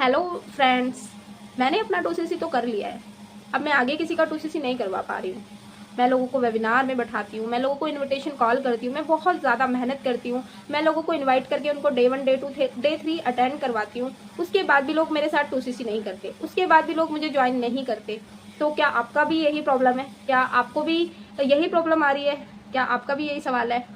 Hello friends, मैंने अपना 2CC तो कर लिया है। अब मैं आगे किसी का 2CC नहीं करवा पा रही हूँ। मैं लोगों को वेबिनार में बैठाती हूँ, मैं लोगों को इनविटेशन कॉल करती हूँ, मैं बहुत ज़्यादा मेहनत करती हूँ। मैं लोगों को इनवाइट करके उनको डे 1 डे 2 डे 3 अटेंड करवाती हूँ। उसके बाद भी लोग मेरे साथ 2CC नहीं करते, उसके बाद भी लोग मुझे ज्वाइन नहीं करते। तो क्या आपका भी यही प्रॉब्लम है? क्या आपको भी यही प्रॉब्लम आ रही है? क्या आपका भी यही सवाल है?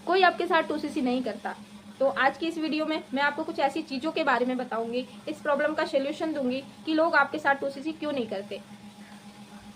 कोई आपके साथ 2CC नहीं करता। तो आज की इस वीडियो में मैं आपको कुछ ऐसी चीज़ों के बारे में बताऊंगी, इस प्रॉब्लम का सोल्यूशन दूंगी कि लोग आपके साथ 2CC क्यों नहीं करते।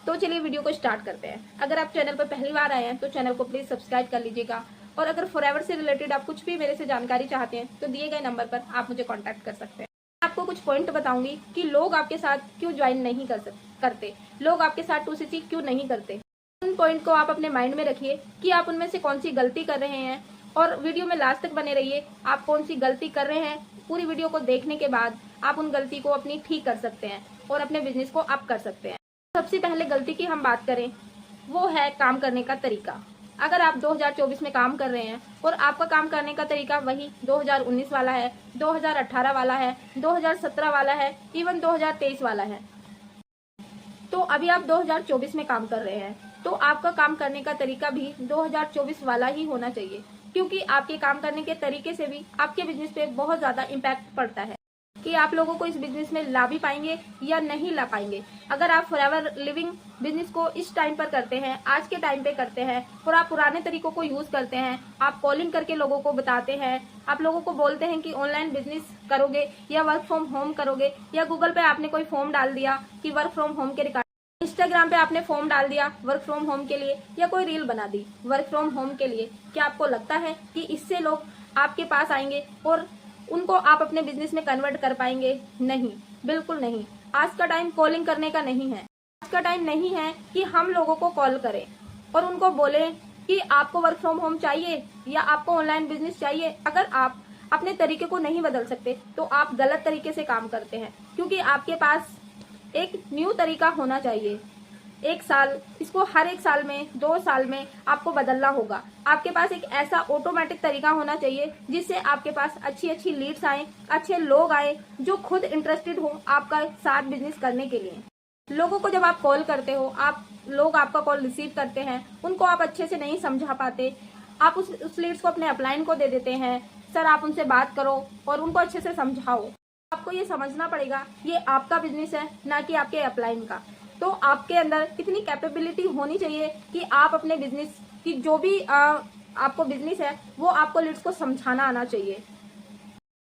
तो चलिए वीडियो को स्टार्ट करते हैं। अगर आप चैनल पर पहली बार आए हैं तो चैनल को प्लीज़ सब्सक्राइब कर लीजिएगा। और अगर फॉरएवर से रिलेटेड आप कुछ भी मेरे से जानकारी चाहते हैं तो दिए गए नंबर पर आप मुझे कॉन्टैक्ट कर सकते हैं। आपको कुछ पॉइंट बताऊंगी कि लोग आपके साथ क्यों ज्वाइन नहीं करते, लोग आपके साथ 2CC क्यों नहीं करते। उन पॉइंट को आप अपने माइंड में रखिए कि आप उनमें से कौन सी गलती कर रहे हैं, और वीडियो में लास्ट तक बने रहिए। आप कौन सी गलती कर रहे हैं, पूरी वीडियो को देखने के बाद आप उन गलती को अपनी ठीक कर सकते हैं और अपने बिजनेस को अप कर सकते हैं। सबसे पहले गलती की हम बात करें, वो है काम करने का तरीका। अगर आप 2024 में काम कर रहे हैं और आपका काम करने का तरीका वही 2019 वाला है, 2018 वाला है, 2017 वाला है, इवन 2023 वाला है, तो अभी आप 2024 में काम कर रहे हैं, तो आपका काम करने का तरीका भी 2024 वाला ही होना चाहिए। क्योंकि आपके काम करने के तरीके से भी आपके बिजनेस पे बहुत ज्यादा इम्पैक्ट पड़ता है कि आप लोगों को इस बिजनेस में ला भी पाएंगे या नहीं ला पाएंगे। अगर आप फॉरएवर लिविंग बिजनेस को इस टाइम पर करते हैं, आज के टाइम पे करते हैं, और आप पुराने तरीकों को यूज करते हैं, आप कॉलिंग करके लोगों को बताते हैं, आप लोगों को बोलते हैं कि ऑनलाइन बिजनेस करोगे या वर्क फ्रॉम होम करोगे, या गूगल पे आपने कोई फॉर्म डाल दिया कि वर्क फ्रॉम होम के रिगार्डिंग, इंस्टाग्राम पे आपने फॉर्म डाल दिया वर्क फ्रॉम होम के लिए, या कोई रील बना दी वर्क फ्रॉम होम के लिए, क्या आपको लगता है कि इससे लोग आपके पास आएंगे और उनको आप अपने बिजनेस में कन्वर्ट कर पाएंगे? नहीं, बिल्कुल नहीं। आज का टाइम कॉलिंग करने का नहीं है। आज का टाइम नहीं है कि हम लोगों को कॉल करें और उनको बोलें कि आपको वर्क फ्रॉम होम चाहिए या आपको ऑनलाइन बिजनेस चाहिए। अगर आप अपने तरीके को नहीं बदल सकते तो आप गलत तरीके से काम करते हैं, क्योंकि आपके पास एक न्यू तरीका होना चाहिए। एक साल, इसको हर एक साल में, 2 साल में आपको बदलना होगा। आपके पास एक ऐसा ऑटोमेटिक तरीका होना चाहिए जिससे आपके पास अच्छी अच्छी लीड्स आए, अच्छे लोग आए जो खुद इंटरेस्टेड हो आपका साथ बिजनेस करने के लिए। लोगों को जब आप कॉल करते हो, लोग आपका कॉल रिसीव करते हैं, उनको आप अच्छे से नहीं समझा पाते, आप उस लीड्स को अपने अपलाइन को दे देते हैं। सर आप उनसे बात करो और उनको अच्छे से समझाओ। आपको ये समझना पड़ेगा ये आपका बिजनेस है, ना कि आपके अपलाइन का। तो आपके अंदर इतनी कैपेबिलिटी होनी चाहिए कि आप अपने बिजनेस की जो भी आपको बिजनेस है वो आपको लीड्स को समझाना आना चाहिए।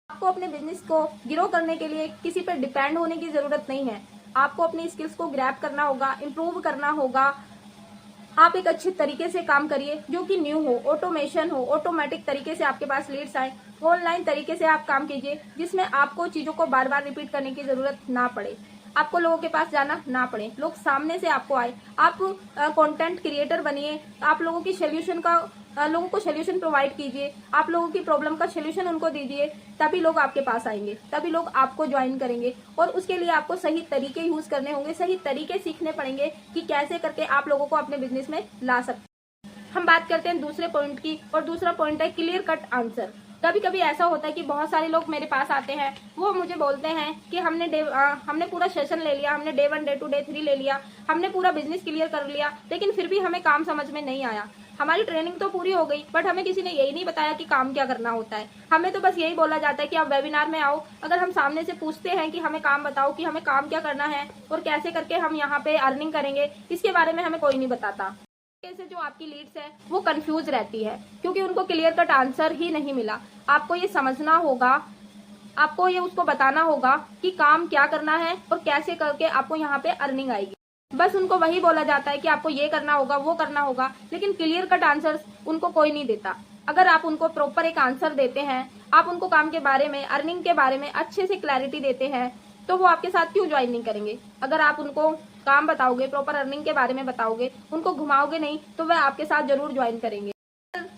आपको अपने बिजनेस को ग्रो करने के लिए किसी पर डिपेंड होने की जरूरत नहीं है। आपको अपनी स्किल्स को ग्रैब करना होगा, इम्प्रूव करना होगा। आप एक अच्छे तरीके से काम करिए जो कि न्यू हो, ऑटोमेशन हो, ऑटोमेटिक तरीके से आपके पास लीड्स आए। ऑनलाइन तरीके से आप काम कीजिए जिसमें आपको चीजों को बार बार रिपीट करने की जरूरत ना पड़े, आपको लोगों के पास जाना ना पड़े, लोग सामने से आपको आए। आप कंटेंट क्रिएटर बनिए, आप लोगों की सोल्यूशन का लोगों को सोल्यूशन प्रोवाइड कीजिए, आप लोगों की प्रॉब्लम का सोल्यूशन उनको दीजिए, तभी लोग आपके पास आएंगे, तभी लोग आपको ज्वाइन करेंगे। और उसके लिए आपको सही तरीके यूज करने होंगे, सही तरीके सीखने पड़ेंगे कि कैसे करके आप लोगों को अपने बिजनेस में ला सकते हैं। हम बात करते हैं दूसरे पॉइंट की, और दूसरा पॉइंट है क्लियर कट आंसर। कभी कभी ऐसा होता है कि बहुत सारे लोग मेरे पास आते हैं, वो मुझे बोलते हैं कि हमने पूरा सेशन ले लिया, हमने डे 1 डे 2 डे 3 ले लिया, हमने पूरा बिजनेस क्लियर कर लिया, लेकिन फिर भी हमें काम समझ में नहीं आया। हमारी ट्रेनिंग तो पूरी हो गई, बट हमें किसी ने यही नहीं बताया कि काम क्या करना होता है। हमें तो बस यही बोला जाता है कि आप वेबिनार में आओ। अगर हम सामने से पूछते हैं कि हमें काम बताओ, कि हमें काम क्या करना है और कैसे करके हम यहाँ पे अर्निंग करेंगे, इसके बारे में हमें कोई नहीं बताता। से जो आपकी लीड्स है वो कंफ्यूज रहती है, क्योंकि उनको क्लियर कट आंसर ही नहीं मिला। आपको ये समझना होगा, आपको ये उसको बताना होगा कि काम क्या करना है और कैसे करके आपको यहाँ पे अर्निंग आएगी। बस उनको वही बोला जाता है कि आपको ये करना होगा, वो करना होगा, लेकिन क्लियर कट आंसर उनको कोई नहीं देता। अगर आप उनको प्रॉपर एक आंसर देते हैं, आप उनको काम के बारे में, अर्निंग के बारे में अच्छे से क्लैरिटी देते हैं, तो वो आपके साथ क्यों ज्वाइन नहीं करेंगे। अगर आप उनको काम बताओगे, प्रॉपर अर्निंग के बारे में बताओगे, उनको घुमाओगे नहीं, तो वह आपके साथ जरूर ज्वाइन करेंगे।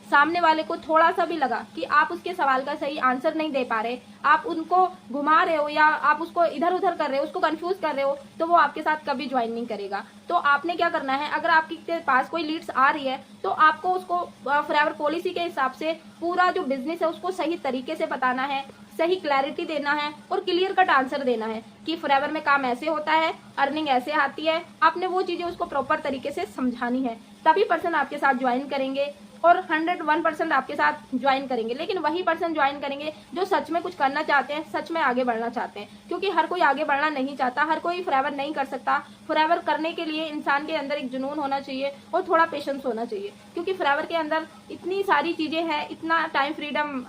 सामने वाले को थोड़ा सा भी लगा कि आप उसके सवाल का सही आंसर नहीं दे पा रहे, आप उनको घुमा रहे हो या आप उसको इधर उधर कर रहे हो, उसको कंफ्यूज कर रहे हो, तो वो आपके साथ कभी ज्वाइन नहीं करेगा। तो आपने क्या करना है, अगर आपके पास कोई लीड्स आ रही है तो आपको उसको फॉरएवर पॉलिसी के हिसाब से पूरा जो बिजनेस है उसको सही तरीके से बताना है, सही क्लैरिटी देना है और क्लियर कट आंसर देना है कि फॉरएवर में काम ऐसे होता है, अर्निंग ऐसे आती है। आपने वो चीजें उसको प्रॉपर तरीके से समझानी है, तभी पर्सन आपके साथ ज्वाइन करेंगे और 101% आपके साथ ज्वाइन करेंगे। लेकिन वही पर्सन ज्वाइन करेंगे जो सच में कुछ करना चाहते हैं, सच में आगे बढ़ना चाहते हैं, क्योंकि हर कोई आगे बढ़ना नहीं चाहता, हर कोई फॉरएवर नहीं कर सकता। फॉरएवर करने के लिए इंसान के अंदर एक जुनून होना चाहिए और थोड़ा पेशेंस होना चाहिए, क्योंकि फॉरएवर के अंदर इतनी सारी चीजें हैं, इतना टाइम फ्रीडम,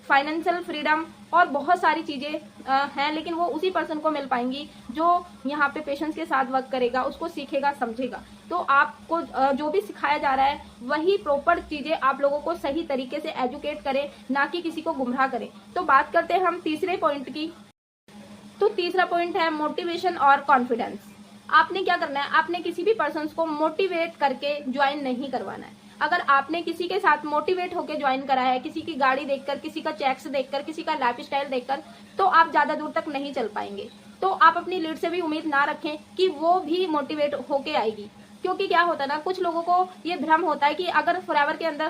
फाइनेंशियल फ्रीडम और बहुत सारी चीजें हैं, लेकिन वो उसी पर्सन को मिल पाएंगी जो यहाँ पे पेशेंस के साथ वर्क करेगा, उसको सीखेगा, समझेगा। तो आपको जो भी सिखाया जा रहा है वही प्रॉपर चीजें आप लोगों को सही तरीके से एजुकेट करें, ना कि किसी को गुमराह करें। तो बात करते हैं हम तीसरे पॉइंट की। तो तीसरा पॉइंट है मोटिवेशन और कॉन्फिडेंस। आपने क्या करना है, आपने किसी भी पर्सन को मोटिवेट करके ज्वाइन नहीं करवाना है। अगर आपने किसी के साथ मोटिवेट होकर ज्वाइन करा है, किसी की गाड़ी देखकर, किसी का चेक्स देखकर, किसी का लाइफ स्टाइल देखकर, तो आप ज्यादा दूर तक नहीं चल पाएंगे। तो आप अपनी लीड से भी उम्मीद ना रखें कि वो भी मोटिवेट होके आएगी, क्योंकि क्या होता है ना, कुछ लोगों को ये भ्रम होता है कि अगर फॉरएवर के अंदर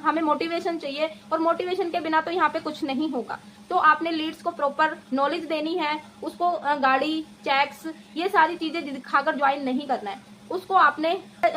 हमें मोटिवेशन चाहिए और मोटिवेशन के बिना तो यहाँ पे कुछ नहीं होगा। तो आपने लीड्स को प्रॉपर नॉलेज देनी है, उसको गाड़ी, चेक्स, ये सारी चीजें दिखाकर ज्वाइन नहीं करना है। उसको आपने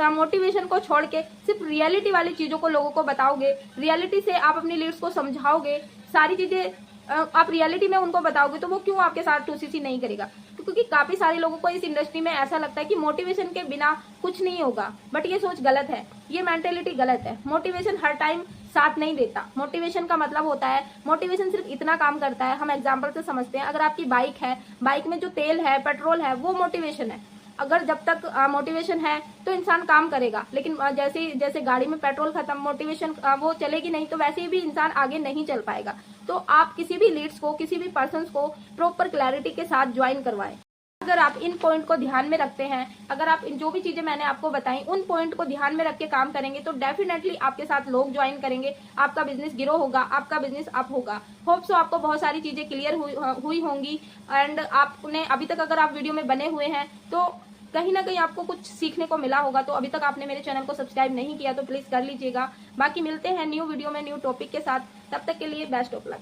मोटिवेशन को छोड़ के सिर्फ रियलिटी वाली चीजों को लोगों को बताओगे, रियलिटी से आप अपनी लीड्स को समझाओगे, सारी चीजें आप रियलिटी में उनको बताओगे, तो वो क्यों आपके साथ 2CC नहीं करेगा। क्योंकि काफी सारे लोगों को इस इंडस्ट्री में ऐसा लगता है कि मोटिवेशन के बिना कुछ नहीं होगा, बट ये सोच गलत है, ये मेंटेलिटी गलत है। मोटिवेशन हर टाइम साथ नहीं देता। मोटिवेशन का मतलब होता है, मोटिवेशन सिर्फ इतना काम करता है, हम एग्जांपल से समझते हैं। अगर आपकी बाइक है, बाइक में जो तेल है, पेट्रोल है, वो मोटिवेशन है। अगर जब तक मोटिवेशन है तो इंसान काम करेगा, लेकिन जैसे गाड़ी में पेट्रोल खत्म, मोटिवेशन वो चलेगी नहीं, तो वैसे भी इंसान आगे नहीं चल पाएगा। तो आप किसी भी लीड्स को, किसी भी पर्सन को प्रॉपर क्लैरिटी के साथ ज्वाइन करवाएं। अगर आप इन पॉइंट को ध्यान में रखते हैं, अगर आप जो भी चीजें मैंने आपको बताई उन पॉइंट को ध्यान में रख के काम करेंगे, तो डेफिनेटली आपके साथ लोग ज्वाइन करेंगे, आपका बिजनेस ग्रो होगा, आपका बिजनेस अप होगा। होप सो आपको बहुत सारी चीजें क्लियर हुई होंगी। एंड आपने अभी तक, अगर आप वीडियो में बने हुए हैं तो कहीं ना कहीं आपको कुछ सीखने को मिला होगा। तो अभी तक आपने मेरे चैनल को सब्सक्राइब नहीं किया तो प्लीज कर लीजिएगा। बाकी मिलते हैं न्यू वीडियो में न्यू टॉपिक के साथ, तब तक के लिए बेस्ट ऑफ लक।